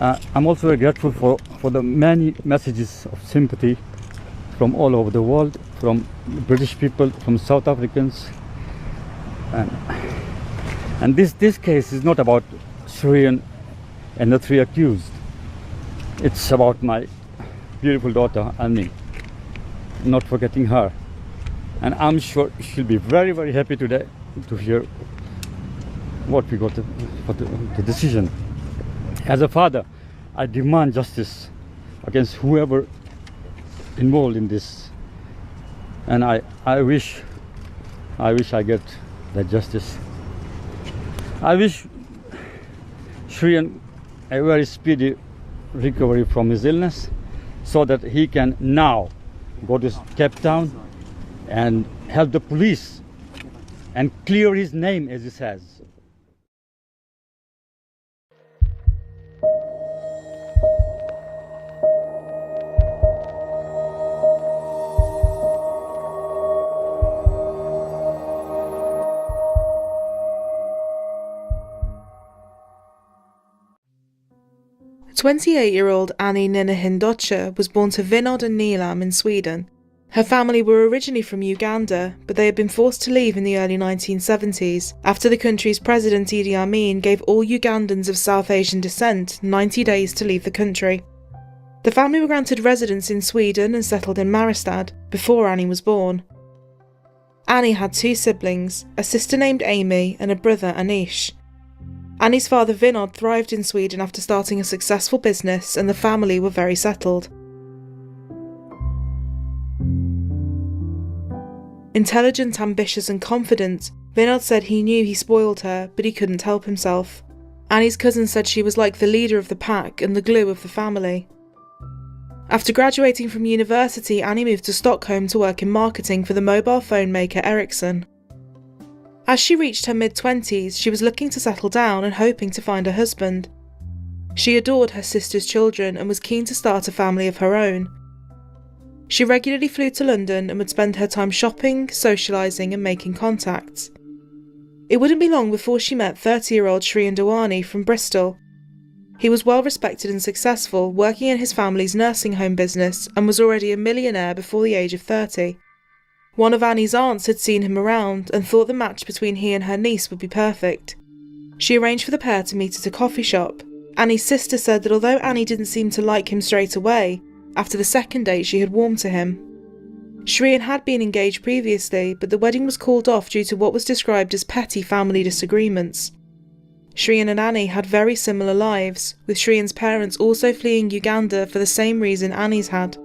I'm also very grateful for the many messages of sympathy from all over the world, from British people, from South Africans. And this case is not about Shriyan and the three accused. It's about my beautiful daughter, Anil. Not forgetting her. And I'm sure she'll be very, very happy today to hear what we got for the decision. As a father, I demand justice against whoever involved in this. And I wish I get that justice. I wish Shriyan a very speedy recovery from his illness, so that he can now go to Cape Town and help the police and clear his name, as he says. "28-year-old Annie Hindocha was born to Vinod and Neelam in Sweden. Her family were originally from Uganda, but they had been forced to leave in the early 1970s after the country's president Idi Amin gave all Ugandans of South Asian descent 90 days to leave the country. The family were granted residence in Sweden and settled in Maristad before Annie was born. Annie had two siblings, a sister named Amy and a brother Anish. Annie's father Vinod thrived in Sweden after starting a successful business, and the family were very settled. Intelligent, ambitious and confident, Vinod said he knew he spoiled her, but he couldn't help himself. Annie's cousin said she was like the leader of the pack and the glue of the family. After graduating from university, Annie moved to Stockholm to work in marketing for the mobile phone maker Ericsson. As she reached her mid-20s, she was looking to settle down and hoping to find a husband. She adored her sister's children and was keen to start a family of her own. She regularly flew to London and would spend her time shopping, socialising and making contacts. It wouldn't be long before she met 30-year-old Shriyan Dewani from Bristol. He was well respected and successful, working in his family's nursing home business, and was already a millionaire before the age of 30. One of Annie's aunts had seen him around and thought the match between he and her niece would be perfect. She arranged for the pair to meet at a coffee shop. Annie's sister said that although Annie didn't seem to like him straight away, after the second date she had warmed to him. Shriyan had been engaged previously, but the wedding was called off due to what was described as petty family disagreements. Shriyan and Annie had very similar lives, with Shriyan's parents also fleeing Uganda for the same reason Annie's had.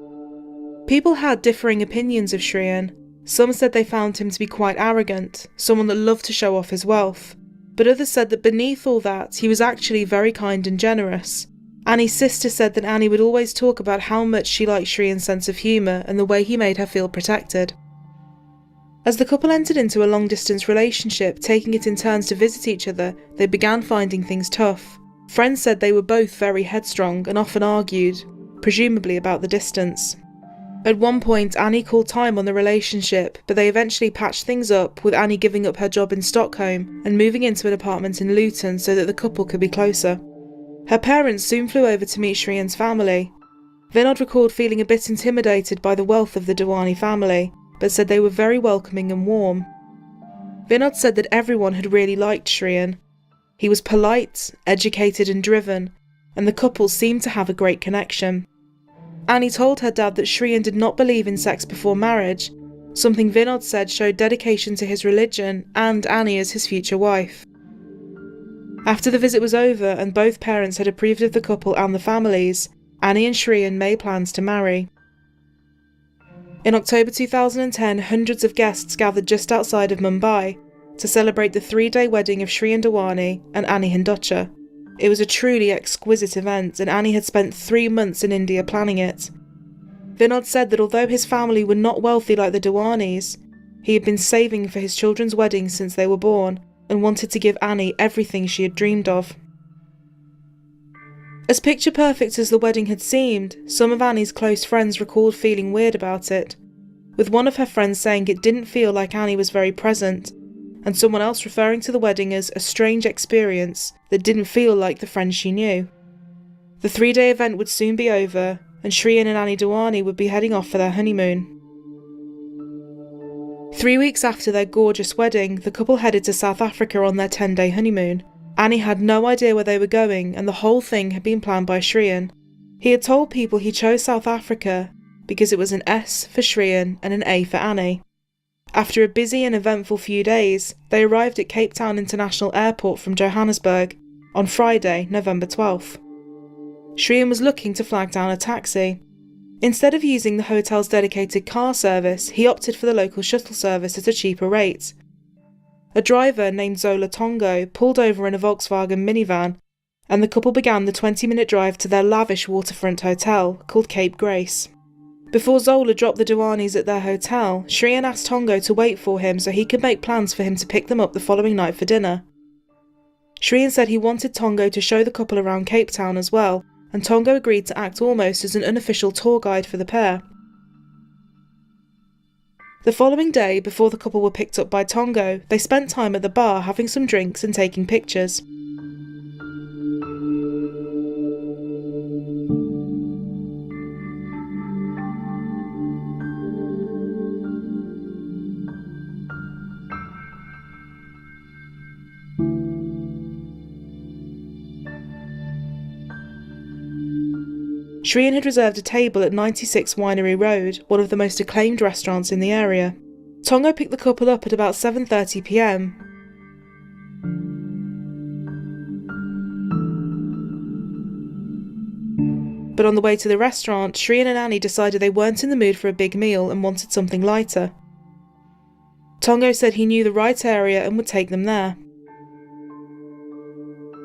People had differing opinions of Shriyan. Some said they found him to be quite arrogant, someone that loved to show off his wealth, but others said that beneath all that, he was actually very kind and generous. Annie's sister said that Annie would always talk about how much she liked Shriyan's sense of humour and the way he made her feel protected. As the couple entered into a long-distance relationship, taking it in turns to visit each other, they began finding things tough. Friends said they were both very headstrong and often argued, presumably about the distance. At one point, Annie called time on the relationship, but they eventually patched things up, with Annie giving up her job in Stockholm and moving into an apartment in Luton so that the couple could be closer. Her parents soon flew over to meet Shriyan's family. Vinod recalled feeling a bit intimidated by the wealth of the Dewani family, but said they were very welcoming and warm. Vinod said that everyone had really liked Shriyan. He was polite, educated and driven, and the couple seemed to have a great connection. Annie told her dad that Shriyan did not believe in sex before marriage, something Vinod said showed dedication to his religion and Annie as his future wife. After the visit was over and both parents had approved of the couple and the families, Annie and Shriyan made plans to marry. In October 2010, hundreds of guests gathered just outside of Mumbai to celebrate the 3-day wedding of Shriyan Dewani and Annie Hindocha. It was a truly exquisite event, and Annie had spent 3 months in India planning it. Vinod said that although his family were not wealthy like the Dewanis, he had been saving for his children's weddings since they were born, and wanted to give Annie everything she had dreamed of. As picture perfect as the wedding had seemed, some of Annie's close friends recalled feeling weird about it, with one of her friends saying it didn't feel like Annie was very present, and someone else referring to the wedding as a strange experience that didn't feel like the friends she knew. The 3-day event would soon be over, and Shriyan and Annie Dewani would be heading off for their honeymoon. 3 weeks after their gorgeous wedding, the couple headed to South Africa on their 10-day honeymoon. Annie had no idea where they were going, and the whole thing had been planned by Shriyan. He had told people he chose South Africa because it was an S for Shriyan and an A for Annie. After a busy and eventful few days, they arrived at Cape Town International Airport from Johannesburg on Friday, November 12th. Shriyan was looking to flag down a taxi. Instead of using the hotel's dedicated car service, he opted for the local shuttle service at a cheaper rate. A driver named Zola Tongo pulled over in a Volkswagen minivan, and the couple began the 20-minute drive to their lavish waterfront hotel called Cape Grace. Before Zola dropped the Dewanis at their hotel, Shriyan asked Tongo to wait for him so he could make plans for him to pick them up the following night for dinner. Shriyan said he wanted Tongo to show the couple around Cape Town as well, and Tongo agreed to act almost as an unofficial tour guide for the pair. The following day, before the couple were picked up by Tongo, they spent time at the bar having some drinks and taking pictures. Shriyan had reserved a table at 96 Winery Road, one of the most acclaimed restaurants in the area. Tongo picked the couple up at about 7:30 p.m. But on the way to the restaurant, Shriyan and Annie decided they weren't in the mood for a big meal and wanted something lighter. Tongo said he knew the right area and would take them there.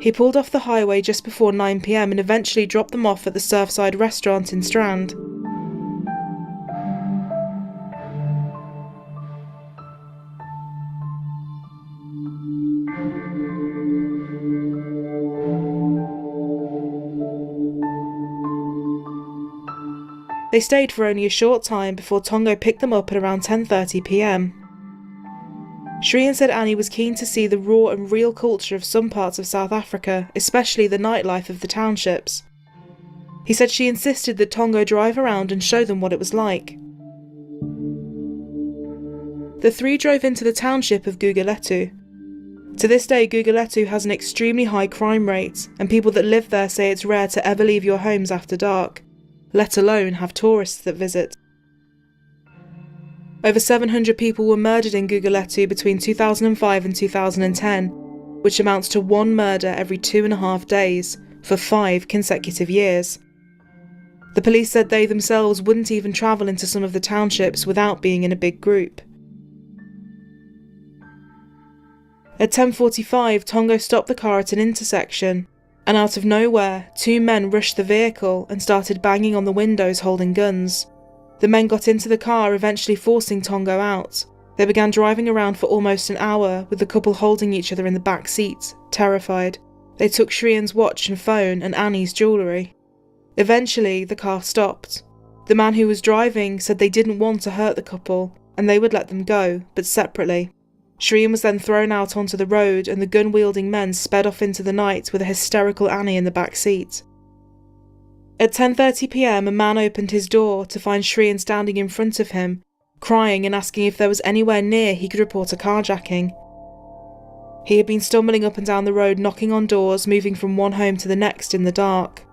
He pulled off the highway just before 9 p.m. and eventually dropped them off at the Surfside restaurant in Strand. They stayed for only a short time before Tongo picked them up at around 10:30 p.m. Shriyan said Annie was keen to see the raw and real culture of some parts of South Africa, especially the nightlife of the townships. He said she insisted that Tongo drive around and show them what it was like. The three drove into the township of Guguletu. To this day, Guguletu has an extremely high crime rate, and people that live there say it's rare to ever leave your homes after dark, let alone have tourists that visit. Over 700 people were murdered in Guguletu between 2005 and 2010, which amounts to one murder every 2.5 days for 5 consecutive years. The police said they themselves wouldn't even travel into some of the townships without being in a big group. At 10:45, Tongo stopped the car at an intersection, and out of nowhere, 2 men rushed the vehicle and started banging on the windows holding guns. The men got into the car, eventually forcing Tongo out. They began driving around for almost an hour, with the couple holding each other in the back seat, terrified. They took Shriyan's watch and phone and Annie's jewellery. Eventually, the car stopped. The man who was driving said they didn't want to hurt the couple, and they would let them go, but separately. Shriyan was then thrown out onto the road, and the gun-wielding men sped off into the night with a hysterical Annie in the back seat. At 10:30 p.m, a man opened his door to find Shriyan standing in front of him, crying and asking if there was anywhere near he could report a carjacking. He had been stumbling up and down the road, knocking on doors, moving from one home to the next in the dark.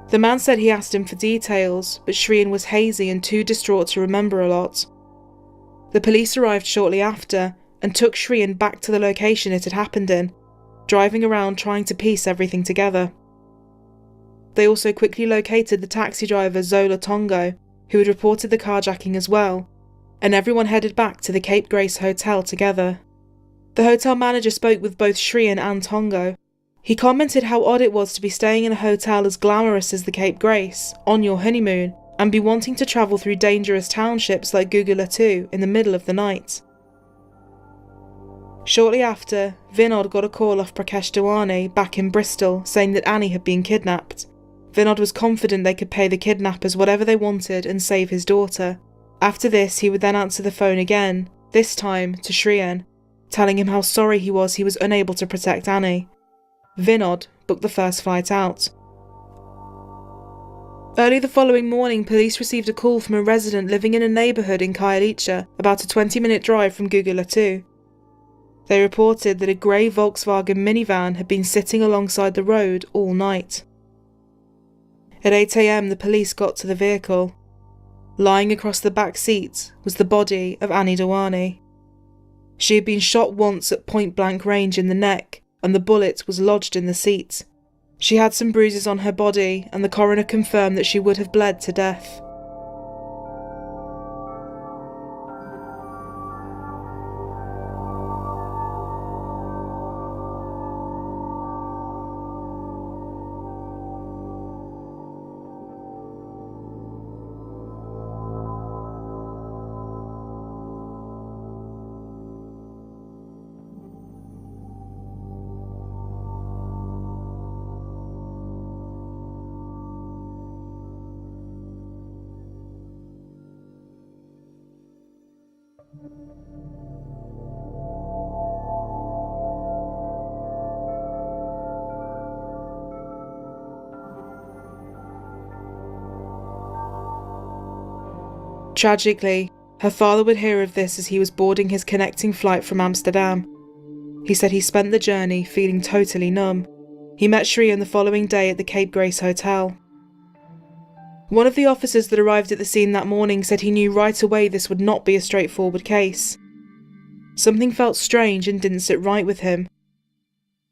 The man said he asked him for details, but Shriyan was hazy and too distraught to remember a lot. The police arrived shortly after and took Shriyan back to the location it had happened in, driving around trying to piece everything together. They also quickly located the taxi driver Zola Tongo, who had reported the carjacking as well, and everyone headed back to the Cape Grace Hotel together. The hotel manager spoke with both Shriyan and Tongo. He commented how odd it was to be staying in a hotel as glamorous as the Cape Grace, on your honeymoon, and be wanting to travel through dangerous townships like Guguletu in the middle of the night. Shortly after, Vinod got a call off Prakash Dewani back in Bristol saying that Annie had been kidnapped. Vinod was confident they could pay the kidnappers whatever they wanted and save his daughter. After this, he would then answer the phone again, this time to Shriyan, telling him how sorry he was unable to protect Annie. Vinod booked the first flight out. Early the following morning, police received a call from a resident living in a neighbourhood in Khayelitsha, about a 20-minute drive from Guguletu. They reported that a grey Volkswagen minivan had been sitting alongside the road all night. At 8 a.m, the police got to the vehicle. Lying across the back seat was the body of Annie Dewani. She had been shot once at point-blank range in the neck, and the bullet was lodged in the seat. She had some bruises on her body, and the coroner confirmed that she would have bled to death. Tragically, her father would hear of this as he was boarding his connecting flight from Amsterdam. He said he spent the journey feeling totally numb. He met Shrien the following day at the Cape Grace Hotel. One of the officers that arrived at the scene that morning said he knew right away this would not be a straightforward case. Something felt strange and didn't sit right with him.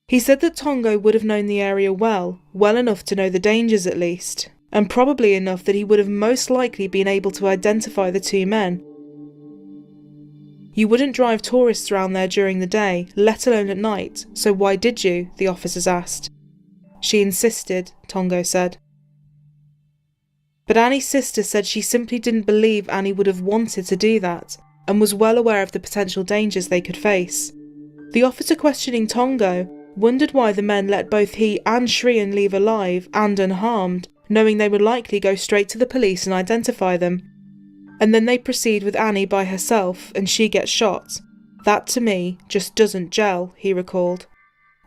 He said that Tongo would have known the area well enough to know the dangers at least, and probably enough that he would have most likely been able to identify the two men. You wouldn't drive tourists around there during the day, let alone at night, so why did you? The officers asked. She insisted, Tongo said. But Annie's sister said she simply didn't believe Annie would have wanted to do that, and was well aware of the potential dangers they could face. The officer questioning Tongo wondered why the men let both he and Shrien leave alive and unharmed, knowing they would likely go straight to the police and identify them. And then they proceed with Annie by herself and she gets shot. That to me just doesn't gel, he recalled.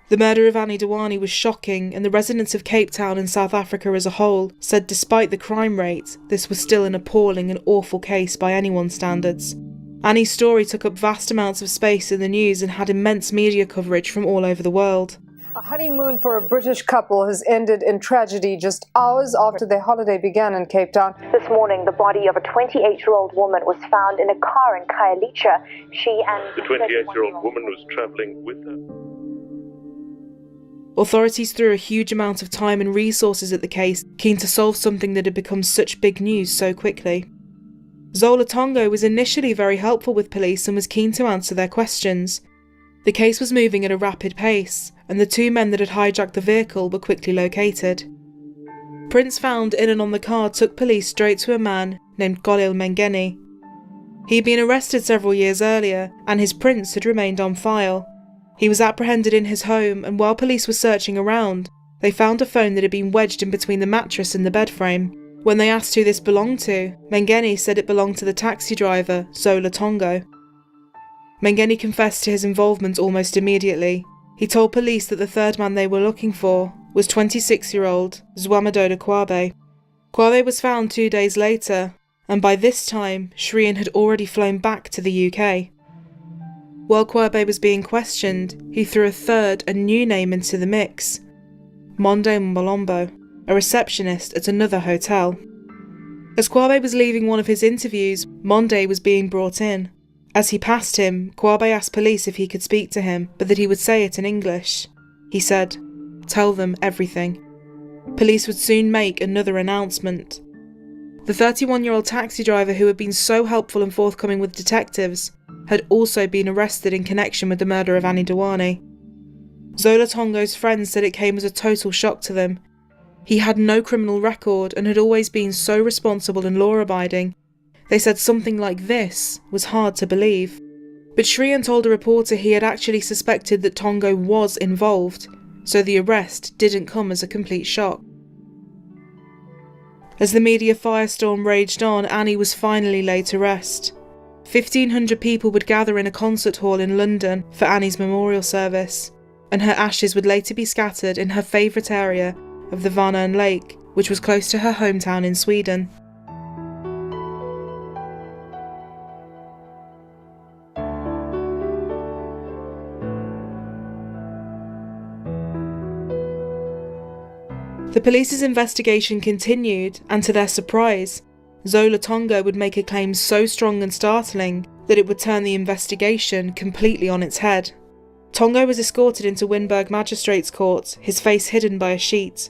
The murder of Annie Dewani was shocking, and the residents of Cape Town and South Africa as a whole said despite the crime rate, this was still an appalling and awful case by anyone's standards. Annie's story took up vast amounts of space in the news and had immense media coverage from all over the world. A honeymoon for a British couple has ended in tragedy just hours after their holiday began in Cape Town. This morning, the body of a 28-year-old woman was found in a car in Khayelitsha. She and the 28-year-old woman was travelling with her. Authorities threw a huge amount of time and resources at the case, keen to solve something that had become such big news so quickly. Zola Tongo was initially very helpful with police and was keen to answer their questions. The case was moving at a rapid pace, and the two men that had hijacked the vehicle were quickly located. Prints found in and on the car took police straight to a man named Golil Mengeni. He'd been arrested several years earlier, and his prints had remained on file. He was apprehended in his home, and while police were searching around, they found a phone that had been wedged in between the mattress and the bed frame. When they asked who this belonged to, Mengeni said it belonged to the taxi driver, Zola Tongo. Mengeni confessed to his involvement almost immediately. He told police that the third man they were looking for was 26-year-old Zwamadoda Kwabe. Kwabe was found 2 days later, and by this time, Shrien had already flown back to the UK. While Kwabe was being questioned, he threw a third and new name into the mix, Monde Mbolombo, a receptionist at another hotel. As Kwabe was leaving one of his interviews, Monde was being brought in. As he passed him, Kwabe asked police if he could speak to him, but that he would say it in English. He said, "Tell them everything." Police would soon make another announcement. The 31-year-old taxi driver who had been so helpful and forthcoming with detectives had also been arrested in connection with the murder of Annie Dewani. Zola Tongo's friends said it came as a total shock to them. He had no criminal record and had always been so responsible and law-abiding. They said something like this was hard to believe. But Shrien told a reporter he had actually suspected that Tongo was involved, so the arrest didn't come as a complete shock. As the media firestorm raged on, Annie was finally laid to rest. 1,500 people would gather in a concert hall in London for Annie's memorial service, and her ashes would later be scattered in her favourite area of the Varnern Lake which was close to her hometown in Sweden. The police's investigation continued, and to their surprise, Zola Tongo would make a claim so strong and startling that it would turn the investigation completely on its head. Tongo was escorted into Winburg Magistrates Court, his face hidden by a sheet.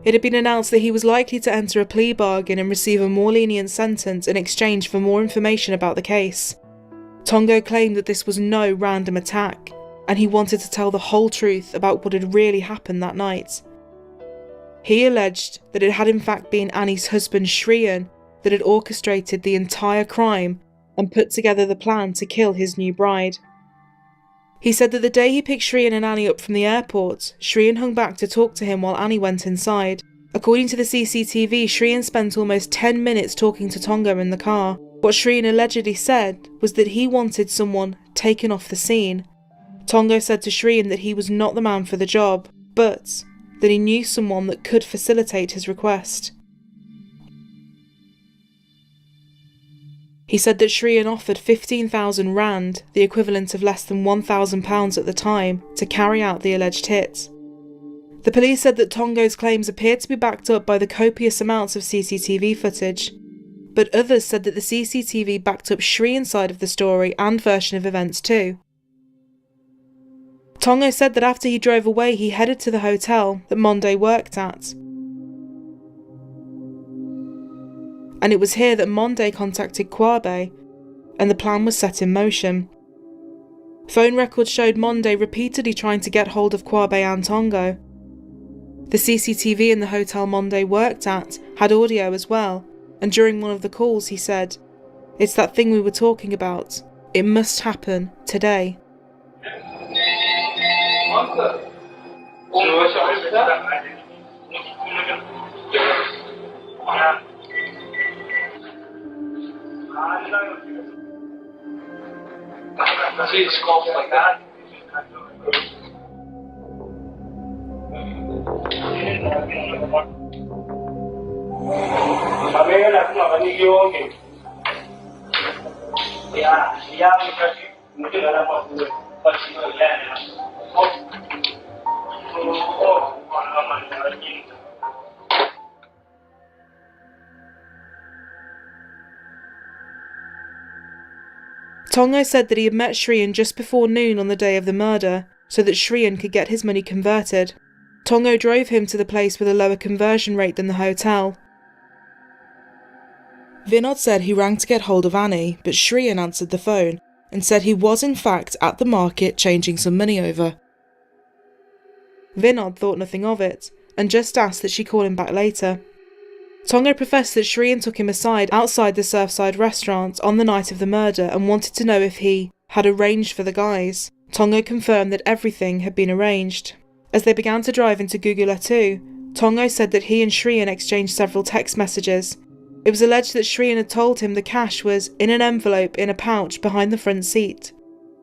It had been announced that he was likely to enter a plea bargain and receive a more lenient sentence in exchange for more information about the case. Tongo claimed that this was no random attack, and he wanted to tell the whole truth about what had really happened that night. He alleged that it had in fact been Annie's husband Shriyan that had orchestrated the entire crime and put together the plan to kill his new bride. He said that the day he picked Shriyan and Annie up from the airport, Shriyan hung back to talk to him while Annie went inside. According to the CCTV, Shriyan spent almost 10 minutes talking to Tongo in the car. What Shriyan allegedly said was that he wanted someone taken off the scene. Tongo said to Shriyan that he was not the man for the job, but that he knew someone that could facilitate his request. He said that Shriyan offered 15,000 rand, the equivalent of less than £1,000 at the time, to carry out the alleged hit. The police said that Tongo's claims appeared to be backed up by the copious amounts of CCTV footage, but others said that the CCTV backed up Shriyan's side of the story and version of events too. Tongo said that after he drove away, he headed to the hotel that Monde worked at. And it was here that Monde contacted Kwabe, and the plan was set in motion. Phone records showed Monde repeatedly trying to get hold of Kwabe and Tongo. The CCTV in the hotel Monde worked at had audio as well, and during one of the calls he said, "It's that thing we were talking about. It must happen today." Tongo said that he had met Shriyan just before noon on the day of the murder, so that Shriyan could get his money converted. Tongo drove him to the place with a lower conversion rate than the hotel. Vinod said he rang to get hold of Annie, but Shriyan answered the phone and said he was in fact at the market changing some money over. Vinod thought nothing of it, and just asked that she call him back later. Tongo professed that Shriyan took him aside outside the Surfside restaurant on the night of the murder and wanted to know if he had arranged for the guys. Tongo confirmed that everything had been arranged. As they began to drive into Gugulatu, Tongo said that he and Shriyan exchanged several text messages. It was alleged that Shriyan had told him the cash was in an envelope in a pouch behind the front seat.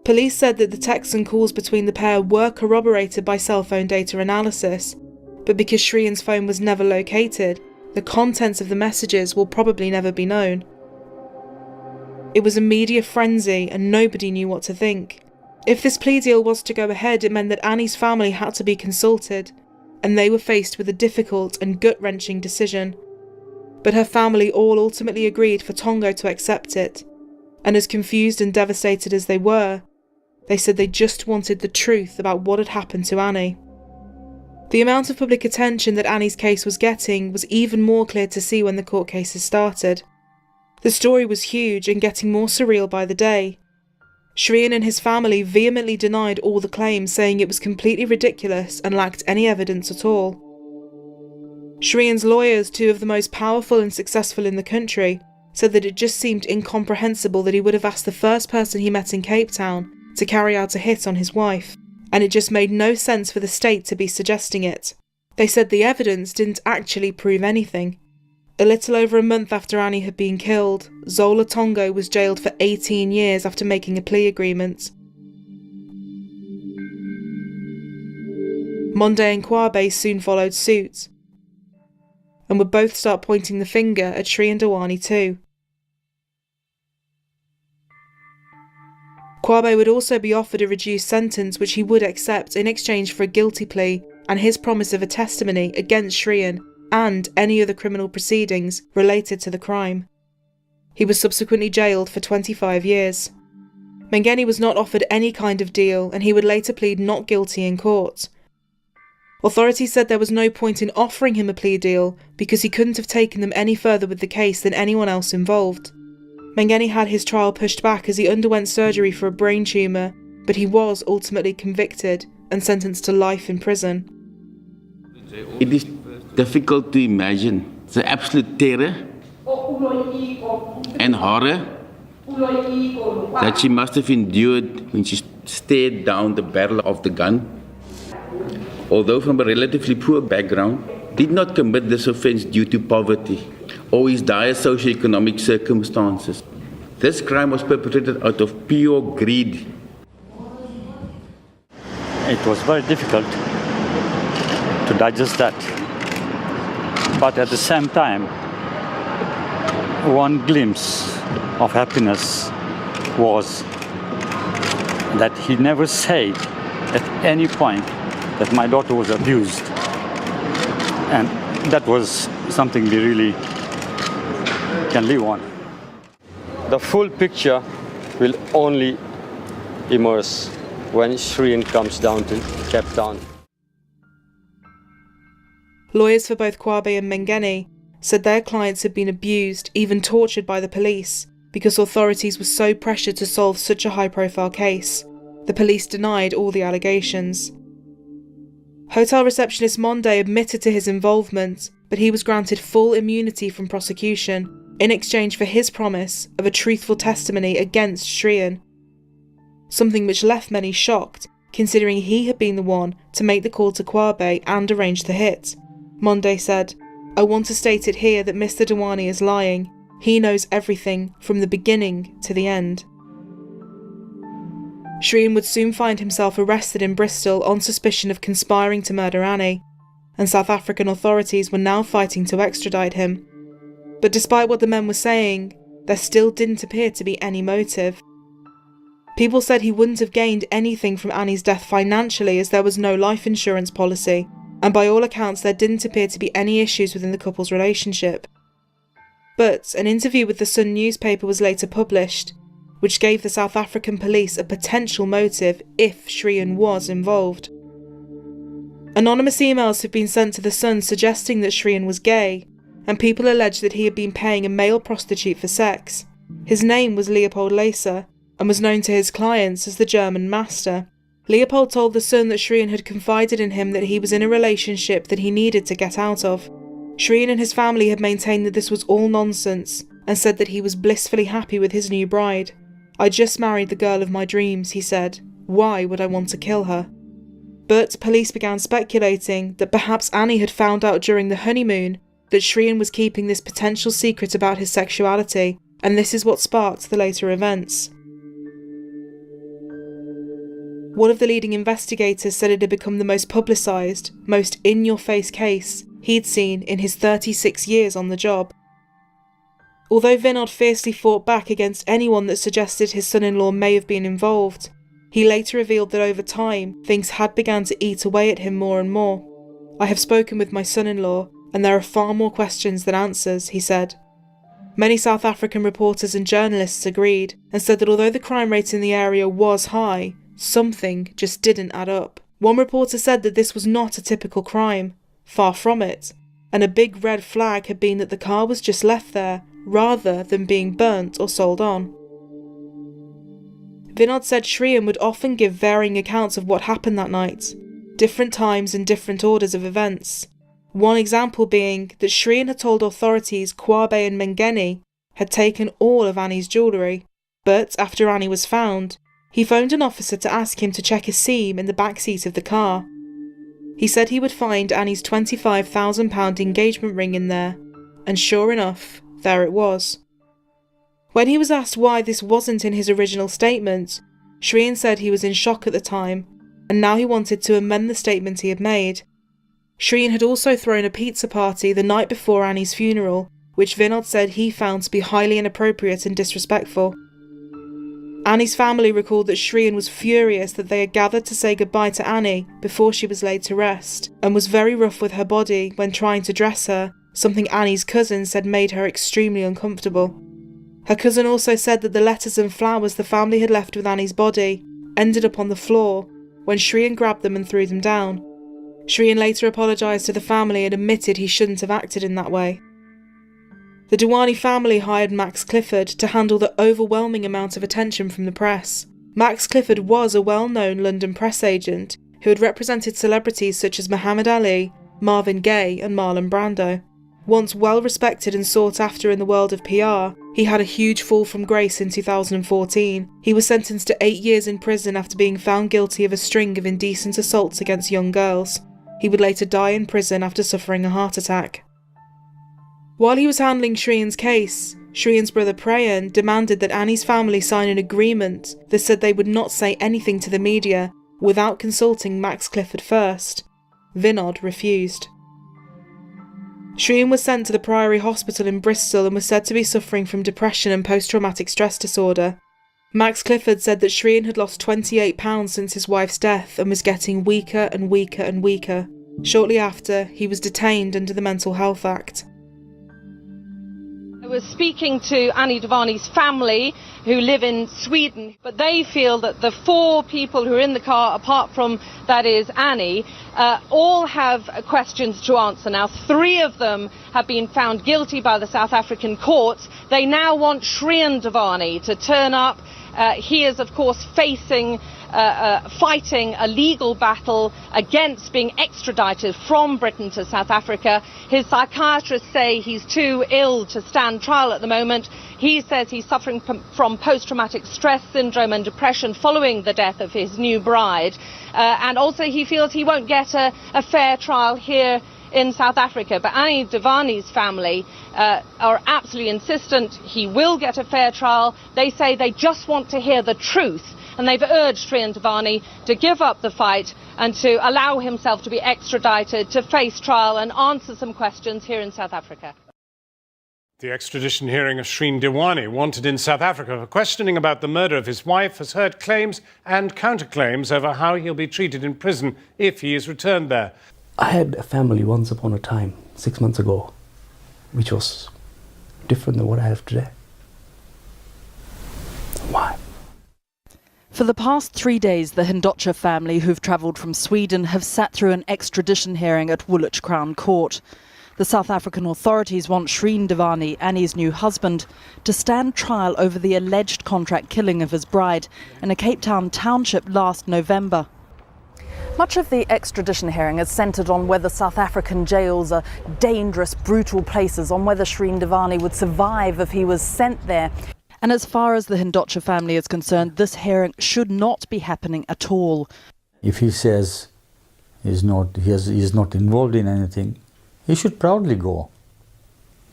Police said that the texts and calls between the pair were corroborated by cell phone data analysis, but because Shriyan's phone was never located, the contents of the messages will probably never be known. It was a media frenzy and nobody knew what to think. If this plea deal was to go ahead, it meant that Annie's family had to be consulted, and they were faced with a difficult and gut-wrenching decision. But her family all ultimately agreed for Tongo to accept it, and as confused and devastated as they were, they said they just wanted the truth about what had happened to Annie. The amount of public attention that Annie's case was getting was even more clear to see when the court cases started. The story was huge and getting more surreal by the day. Shriyan and his family vehemently denied all the claims, saying it was completely ridiculous and lacked any evidence at all. Shriyan's lawyers, two of the most powerful and successful in the country, said that it just seemed incomprehensible that he would have asked the first person he met in Cape Town to carry out a hit on his wife, and it just made no sense for the state to be suggesting it. They said the evidence didn't actually prove anything. A little over a month after Annie had been killed, Zola Tongo was jailed for 18 years after making a plea agreement. Monde and Kwabe soon followed suit. and would both start pointing the finger at Shri and Dewani too. Kwabe would also be offered a reduced sentence which he would accept in exchange for a guilty plea and his promise of a testimony against Shrian and any other criminal proceedings related to the crime. He was subsequently jailed for 25 years. Mengeni was not offered any kind of deal and he would later plead not guilty in court. Authorities said there was no point in offering him a plea deal because he couldn't have taken them any further with the case than anyone else involved. Mengeni had his trial pushed back as he underwent surgery for a brain tumour, but he was ultimately convicted and sentenced to life in prison. It is difficult to imagine the absolute terror and horror that she must have endured when she stared down the barrel of the gun. Although from a relatively poor background, did not commit this offence due to poverty or his dire socio-economic circumstances. This crime was perpetrated out of pure greed. It was very difficult to digest that. But at the same time, one glimpse of happiness was that he never said at any point that my daughter was abused. And that was something we really can live on. The full picture will only emerge when Shrian comes down to Cape Town. Lawyers for both Kwabe and Mengeni said their clients had been abused, even tortured by the police, because authorities were so pressured to solve such a high-profile case. The police denied all the allegations. Hotel receptionist Monde admitted to his involvement, but he was granted full immunity from prosecution in exchange for his promise of a truthful testimony against Shrian. Something which left many shocked, considering he had been the one to make the call to Kwabe and arrange the hit. Monde said, "I want to state it here that Mr. Dewani is lying. He knows everything from the beginning to the end." Shrian would soon find himself arrested in Bristol on suspicion of conspiring to murder Annie, and South African authorities were now fighting to extradite him. But despite what the men were saying, there still didn't appear to be any motive. People said he wouldn't have gained anything from Annie's death financially as there was no life insurance policy, and by all accounts there didn't appear to be any issues within the couple's relationship. But an interview with the Sun newspaper was later published, which gave the South African police a potential motive if Shrian was involved. Anonymous emails have been sent to the Sun suggesting that Shrian was gay, and people alleged that he had been paying a male prostitute for sex. His name was Leopold Laser, and was known to his clients as the German Master. Leopold told the Sun that Shrian had confided in him that he was in a relationship that he needed to get out of. Shrian and his family had maintained that this was all nonsense, and said that he was blissfully happy with his new bride. "I just married the girl of my dreams," he said. "Why would I want to kill her?" But police began speculating that perhaps Annie had found out during the honeymoon that Shrian was keeping this potential secret about his sexuality, and this is what sparked the later events. One of the leading investigators said it had become the most publicised, most in-your-face case he'd seen in his 36 years on the job. Although Vinod fiercely fought back against anyone that suggested his son-in-law may have been involved, he later revealed that over time, things had begun to eat away at him more and more. "I have spoken with my son-in-law, and there are far more questions than answers," he said. Many South African reporters and journalists agreed, and said that although the crime rate in the area was high, something just didn't add up. One reporter said that this was not a typical crime, far from it, and a big red flag had been that the car was just left there, rather than being burnt or sold on. Vinod said Shrian would often give varying accounts of what happened that night, different times and different orders of events. One example being that Shrian had told authorities Kwabe and Mengeni had taken all of Annie's jewellery, but after Annie was found, he phoned an officer to ask him to check a seam in the back seat of the car. He said he would find Annie's £25,000 engagement ring in there, and sure enough, there it was. When he was asked why this wasn't in his original statement, Shrian said he was in shock at the time, and now he wanted to amend the statement he had made. Shreen had also thrown a pizza party the night before Annie's funeral, which Vinod said he found to be highly inappropriate and disrespectful. Annie's family recalled that Shreen was furious that they had gathered to say goodbye to Annie before she was laid to rest, and was very rough with her body when trying to dress her, something Annie's cousin said made her extremely uncomfortable. Her cousin also said that the letters and flowers the family had left with Annie's body ended up on the floor when Shreen grabbed them and threw them down. Shreen later apologised to the family and admitted he shouldn't have acted in that way. The Dewani family hired Max Clifford to handle the overwhelming amount of attention from the press. Max Clifford was a well-known London press agent who had represented celebrities such as Muhammad Ali, Marvin Gaye and Marlon Brando. Once well-respected and sought after in the world of PR, he had a huge fall from grace in 2014. He was sentenced to 8 years in prison after being found guilty of a string of indecent assaults against young girls. He would later die in prison after suffering a heart attack. While he was handling Shreen's case, Shreen's brother Prayan demanded that Annie's family sign an agreement that said they would not say anything to the media without consulting Max Clifford first. Vinod refused. Shreen was sent to the Priory Hospital in Bristol and was said to be suffering from depression and post-traumatic stress disorder. Max Clifford said that Shreen had lost 28 pounds since his wife's death and was getting weaker and weaker and weaker. Shortly after, he was detained under the Mental Health Act. I was speaking to Annie Dewani's family, who live in Sweden, but they feel that the 4 people who are in the car, apart from, that is, Annie, all have questions to answer. Now, 3 of them have been found guilty by the South African courts. They now want Shreen Dewani to turn up. He is, of course, fighting a legal battle against being extradited from Britain to South Africa. His psychiatrists say he's too ill to stand trial at the moment. He says he's suffering from post-traumatic stress syndrome and depression following the death of his new bride. And also he feels he won't get a fair trial here in South Africa. But Annie Dewani's family are absolutely insistent he will get a fair trial. They say they just want to hear the truth, and they've urged Shreen Dewani to give up the fight and to allow himself to be extradited to face trial and answer some questions here in South Africa. The extradition hearing of Shreen Dewani, wanted in South Africa for questioning about the murder of his wife, has heard claims and counterclaims over how he'll be treated in prison if he is returned there. I had a family once upon a time, 6 months ago, which was different than what I have today. Why? For the past 3 days, the Hindocha family, who've travelled from Sweden, have sat through an extradition hearing at Woolwich Crown Court. The South African authorities want Shreen Dewani, Annie's new husband, to stand trial over the alleged contract killing of his bride in a Cape Town township last November. Much of the extradition hearing is centred on whether South African jails are dangerous, brutal places, on whether Shreen Dewani would survive if he was sent there. And as far as the Hindocha family is concerned, this hearing should not be happening at all. If he says he's not involved in anything, he should proudly go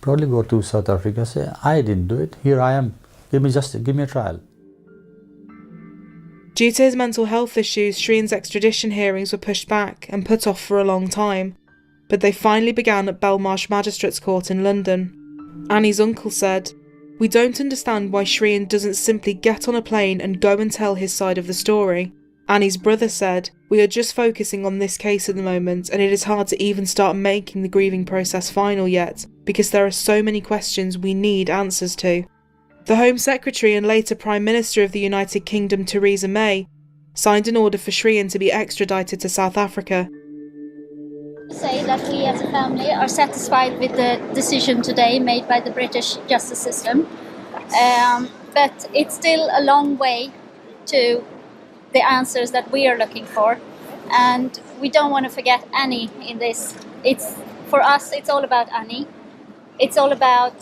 to South Africa, say, I didn't do it, here I am, give me a trial. Due to his mental health issues, Shreen's extradition hearings were pushed back and put off for a long time, but they finally began at Belmarsh Magistrates Court in London. Annie's uncle said, "We don't understand why Shreen doesn't simply get on a plane and go and tell his side of the story." Annie's brother said, "We are just focusing on this case at the moment, and it is hard to even start making the grieving process final yet, because there are so many questions we need answers to." The Home Secretary and later Prime Minister of the United Kingdom, Theresa May, signed an order for Shreen to be extradited to South Africa. Say that we as a family are satisfied with the decision today made by the British justice system, but it's still a long way to the answers that we are looking for, and we don't want to forget Annie in this. For us, it's all about Annie. It's all about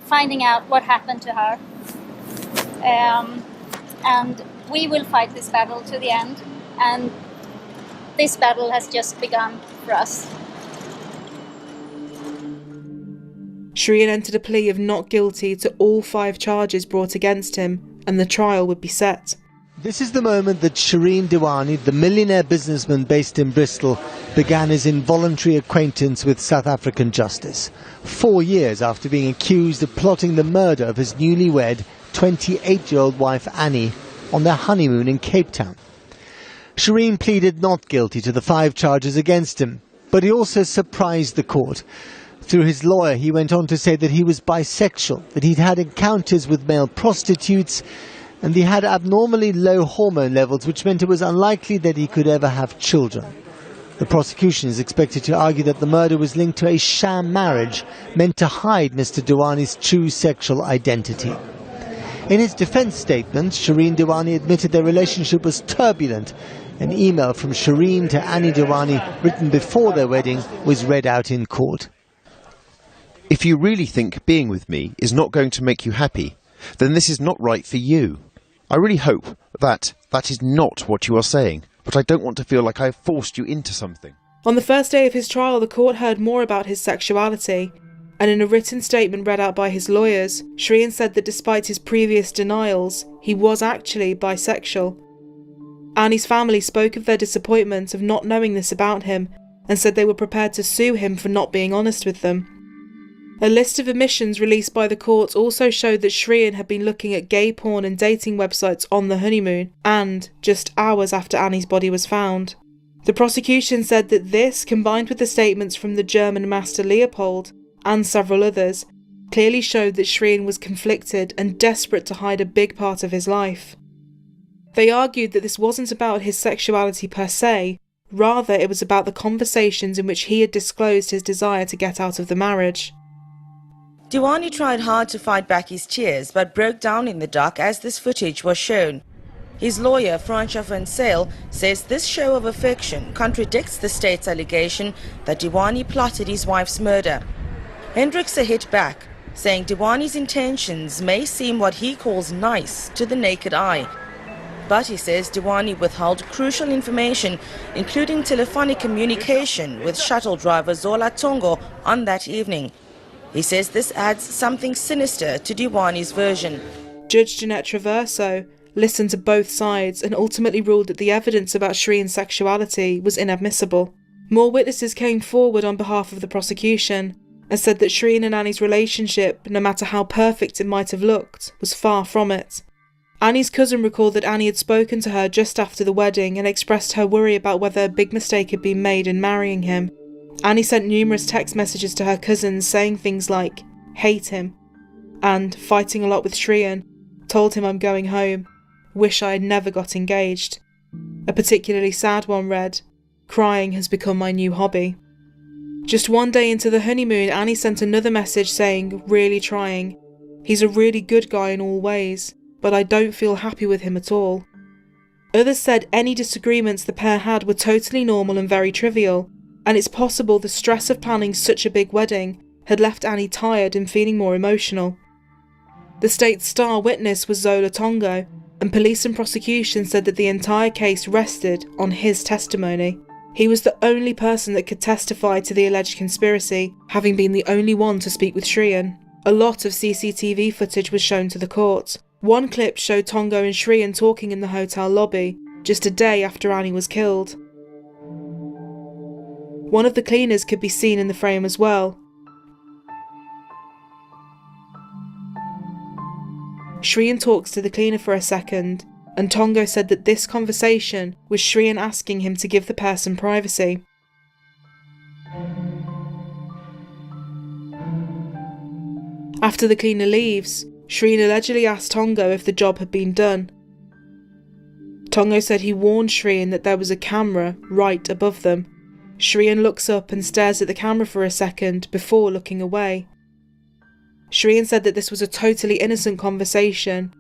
finding out what happened to her, and we will fight this battle to the end, and this battle has just begun for us. Shreen entered a plea of not guilty to all 5 charges brought against him, and the trial would be set. This is the moment that Shireen Dewani, the millionaire businessman based in Bristol, began his involuntary acquaintance with South African justice. 4 years after being accused of plotting the murder of his newlywed 28-year-old wife Annie on their honeymoon in Cape Town. Shireen pleaded not guilty to the 5 charges against him, but he also surprised the court. Through his lawyer, he went on to say that he was bisexual, that he'd had encounters with male prostitutes, and he had abnormally low hormone levels, which meant it was unlikely that he could ever have children. The prosecution is expected to argue that the murder was linked to a sham marriage meant to hide Mr. Dewani's true sexual identity. In his defense statement, Shireen Dewani admitted their relationship was turbulent. An email from Shireen to Annie Dewani, written before their wedding, was read out in court. If you really think being with me is not going to make you happy, then this is not right for you. I really hope that is not what you are saying, but I don't want to feel like I have forced you into something. On the first day of his trial, the court heard more about his sexuality, and in a written statement read out by his lawyers, Shireen said that despite his previous denials, he was actually bisexual. Annie's family spoke of their disappointment of not knowing this about him, and said they were prepared to sue him for not being honest with them. A list of admissions released by the courts also showed that Shireen had been looking at gay porn and dating websites on the honeymoon, and just hours after Annie's body was found. The prosecution said that this, combined with the statements from the German master Leopold and several others, clearly showed that Shireen was conflicted and desperate to hide a big part of his life. They argued that this wasn't about his sexuality per se, rather it was about the conversations in which he had disclosed his desire to get out of the marriage. Dewani tried hard to fight back his tears but broke down in the dock as this footage was shown. His lawyer, Francois van Sale, says this show of affection contradicts the state's allegation that Dewani plotted his wife's murder. Hendrikse hit back, saying Dewani's intentions may seem what he calls nice to the naked eye. But he says Dewani withheld crucial information, including telephonic communication with shuttle driver Zola Tongo on that evening. He says this adds something sinister to Dewani's version. Judge Jeanette Traverso listened to both sides and ultimately ruled that the evidence about Shireen's sexuality was inadmissible. More witnesses came forward on behalf of the prosecution and said that Shireen and Annie's relationship, no matter how perfect it might have looked, was far from it. Annie's cousin recalled that Annie had spoken to her just after the wedding and expressed her worry about whether a big mistake had been made in marrying him. Annie sent numerous text messages to her cousins saying things like, "Hate him," and, fighting a lot with Shireen, told him "I'm going home, wish I had never got engaged." A particularly sad one read, "Crying has become my new hobby." Just one day into the honeymoon, Annie sent another message saying, "Really trying. He's a really good guy in all ways, but I don't feel happy with him at all." Others said any disagreements the pair had were totally normal and very trivial, and it's possible the stress of planning such a big wedding had left Annie tired and feeling more emotional. The state's star witness was Zola Tongo, and police and prosecution said that the entire case rested on his testimony. He was the only person that could testify to the alleged conspiracy, having been the only one to speak with Shireen. A lot of CCTV footage was shown to the court. One clip showed Tongo and Shireen talking in the hotel lobby, just a day after Annie was killed. One of the cleaners could be seen in the frame as well. Shireen talks to the cleaner for a second, and Tongo said that this conversation was Shireen asking him to give the person privacy. After the cleaner leaves, Shireen allegedly asked Tongo if the job had been done. Tongo said he warned Shireen that there was a camera right above them. Shireen looks up and stares at the camera for a second before looking away. Shireen said that this was a totally innocent conversation.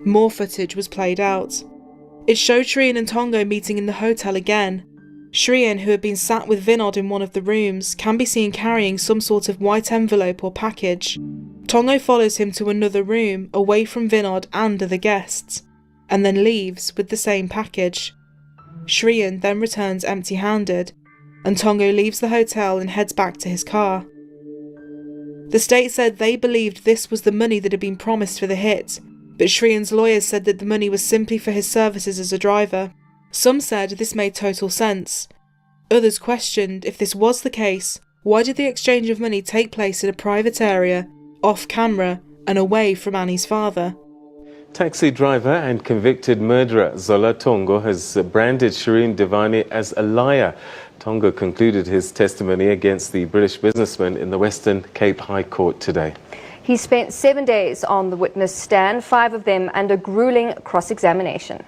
More footage was played out. It showed Shireen and Tongo meeting in the hotel again. Shireen, who had been sat with Vinod in one of the rooms, can be seen carrying some sort of white envelope or package. Tongo follows him to another room, away from Vinod and other guests, and then leaves with the same package. Shireen then returns empty-handed, and Tongo leaves the hotel and heads back to his car. The state said they believed this was the money that had been promised for the hit, but Shrian's lawyers said that the money was simply for his services as a driver. Some said this made total sense. Others questioned if this was the case, why did the exchange of money take place in a private area, off camera, and away from Annie's father? Taxi driver and convicted murderer Zola Tongo has branded Shireen Dewani as a liar. Tongo concluded his testimony against the British businessman in the Western Cape High Court today. He spent 7 days on the witness stand, 5 of them under grueling cross-examination.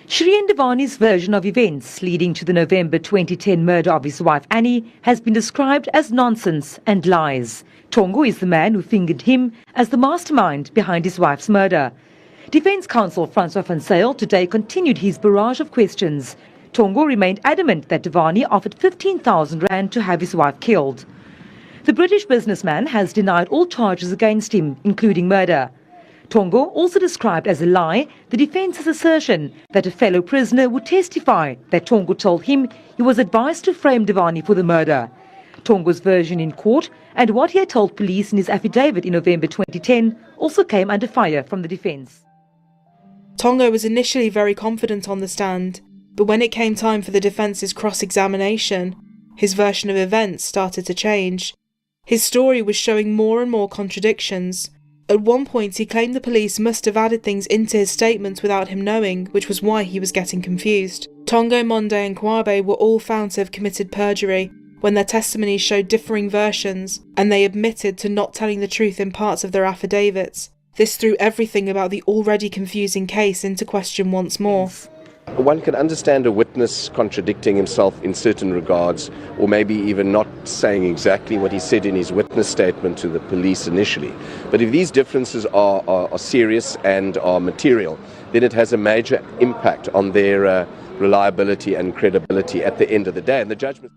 Shireen Dewani's version of events leading to the November 2010 murder of his wife Annie has been described as nonsense and lies. Tongo is the man who fingered him as the mastermind behind his wife's murder. Defence counsel Francois van Zyl today continued his barrage of questions. Tongo remained adamant that Dewani offered 15,000 rand to have his wife killed. The British businessman has denied all charges against him, including murder. Tongo also described as a lie the defence's assertion that a fellow prisoner would testify that Tongo told him he was advised to frame Dewani for the murder. Tongo's version in court and what he had told police in his affidavit in November 2010 also came under fire from the defence. Tongo was initially very confident on the stand, but when it came time for the defence's cross-examination, his version of events started to change. His story was showing more and more contradictions. At one point he claimed the police must have added things into his statements without him knowing, which was why he was getting confused. Tongo, Monde and Kwabe were all found to have committed perjury when their testimonies showed differing versions, and they admitted to not telling the truth in parts of their affidavits. This threw everything about the already confusing case into question once more. One can understand a witness contradicting himself in certain regards, or maybe even not saying exactly what he said in his witness statement to the police initially. But if these differences are serious and are material, then it has a major impact on their reliability and credibility at the end of the day. And the judgment.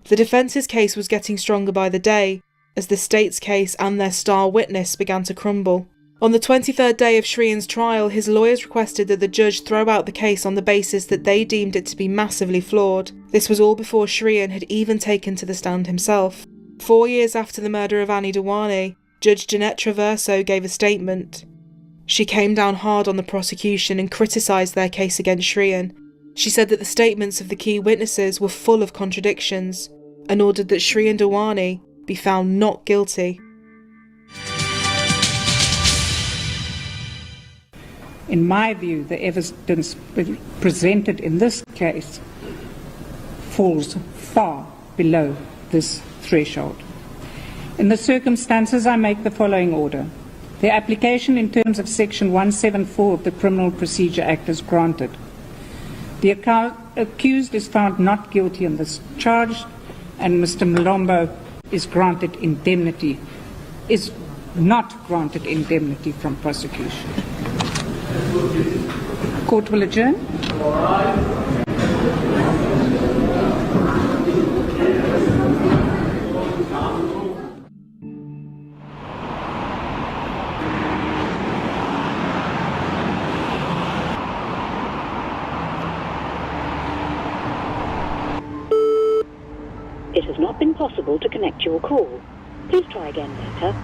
The defence's case was getting stronger by the day, as the state's case and their star witness began to crumble. On the 23rd day of Shrian's trial, his lawyers requested that the judge throw out the case on the basis that they deemed it to be massively flawed. This was all before Shrian had even taken to the stand himself. 4 years after the murder of Annie Dewani, Judge Jeanette Traverso gave a statement. She came down hard on the prosecution and criticised their case against Shrian. She said that the statements of the key witnesses were full of contradictions, and ordered that Shrian Dewani be found not guilty. In my view, the evidence presented in this case falls far below this threshold. In the circumstances, I make the following order. The application in terms of Section 174 of the Criminal Procedure Act is granted. The accused is found not guilty on this charge, and Mr. Mlombo is not granted indemnity from prosecution. Court will adjourn. It has not been possible to connect your call. Please try again later.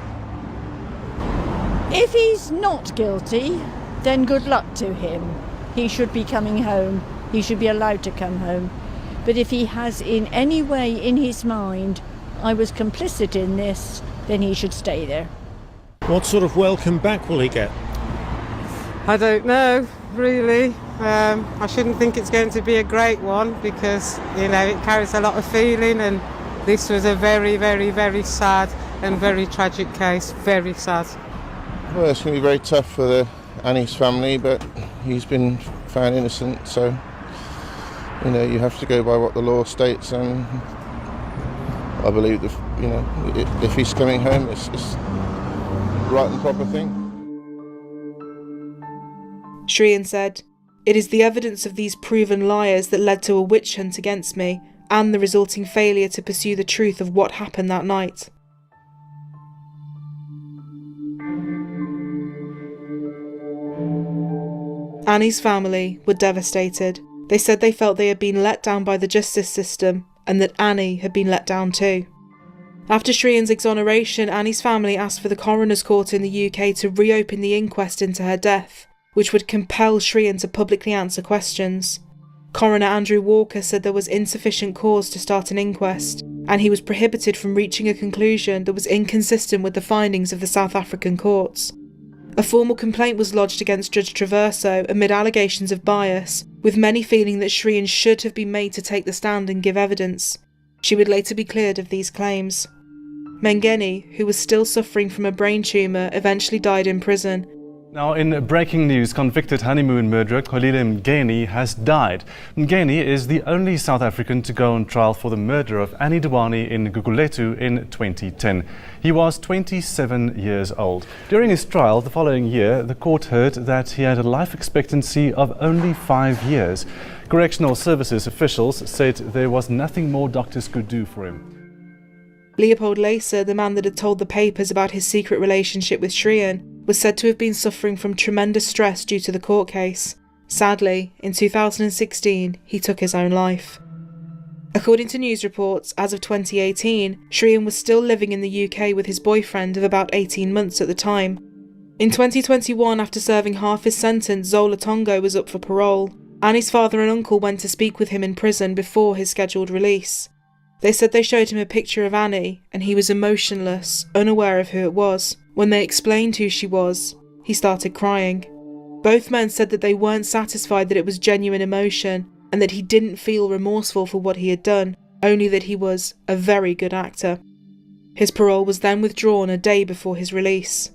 If he's not guilty, then good luck to him. He should be coming home. He should be allowed to come home. But if he has in any way in his mind, I was complicit in this, then he should stay there. What sort of welcome back will he get? I don't know, really. I shouldn't think it's going to be a great one because, you know, it carries a lot of feeling, and this was a very, very, very sad and very tragic case. Very sad. Well, it's going to be very tough for Annie's family, but he's been found innocent, so, you know, you have to go by what the law states, and I believe that, you know, if he's coming home, it's the right and proper thing. Shrian said, "It is the evidence of these proven liars that led to a witch hunt against me, and the resulting failure to pursue the truth of what happened that night." Annie's family were devastated. They said they felt they had been let down by the justice system, and that Annie had been let down too. After Shrian's exoneration, Annie's family asked for the coroner's court in the UK to reopen the inquest into her death, which would compel Shrian to publicly answer questions. Coroner Andrew Walker said there was insufficient cause to start an inquest, and he was prohibited from reaching a conclusion that was inconsistent with the findings of the South African courts. A formal complaint was lodged against Judge Traverso amid allegations of bias, with many feeling that Shrian should have been made to take the stand and give evidence. She would later be cleared of these claims. Mengeni, who was still suffering from a brain tumour, eventually died in prison. Now, in breaking news, convicted Honeymoon murderer Kolile Mngeni has died. Mngeni is the only South African to go on trial for the murder of Annie Dewani in Gugulethu in 2010. He was 27 years old. During his trial the following year, the court heard that he had a life expectancy of only 5 years. Correctional Services officials said there was nothing more doctors could do for him. Leopold Laser, the man that had told the papers about his secret relationship with Shrian, was said to have been suffering from tremendous stress due to the court case. Sadly, in 2016, he took his own life. According to news reports, as of 2018, Shrian was still living in the UK with his boyfriend of about 18 months at the time. In 2021, after serving half his sentence, Zola Tongo was up for parole. Annie's father and uncle went to speak with him in prison before his scheduled release. They said they showed him a picture of Annie, and he was emotionless, unaware of who it was. When they explained who she was, he started crying. Both men said that they weren't satisfied that it was genuine emotion, and that he didn't feel remorseful for what he had done, only that he was a very good actor. His parole was then withdrawn a day before his release.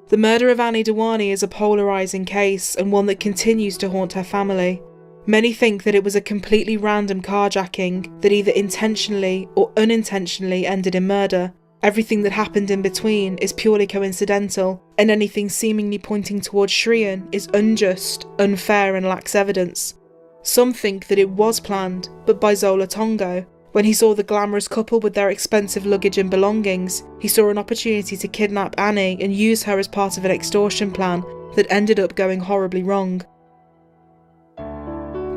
The murder of Annie Dewani is a polarising case, and one that continues to haunt her family. Many think that it was a completely random carjacking that either intentionally or unintentionally ended in murder. Everything that happened in between is purely coincidental, and anything seemingly pointing towards Shrian is unjust, unfair and lacks evidence. Some think that it was planned, but by Zola Tongo. When he saw the glamorous couple with their expensive luggage and belongings, he saw an opportunity to kidnap Annie and use her as part of an extortion plan that ended up going horribly wrong.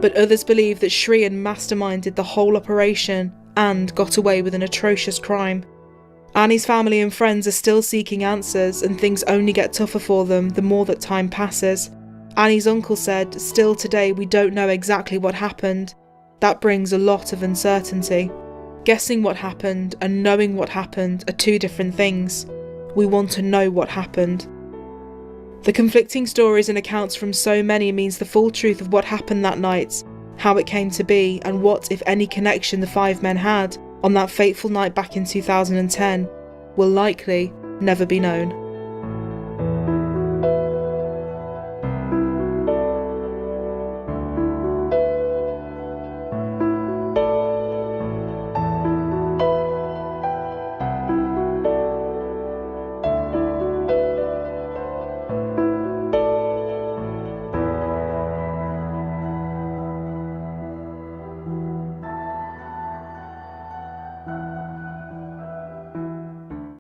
But others believe that Shrian masterminded the whole operation and got away with an atrocious crime. Annie's family and friends are still seeking answers, and things only get tougher for them the more that time passes. Annie's uncle said, "Still today we don't know exactly what happened. That brings a lot of uncertainty. Guessing what happened and knowing what happened are two different things. We want to know what happened." The conflicting stories and accounts from so many means the full truth of what happened that night, how it came to be, and what, if any, connection the five men had on that fateful night back in 2010 will likely never be known.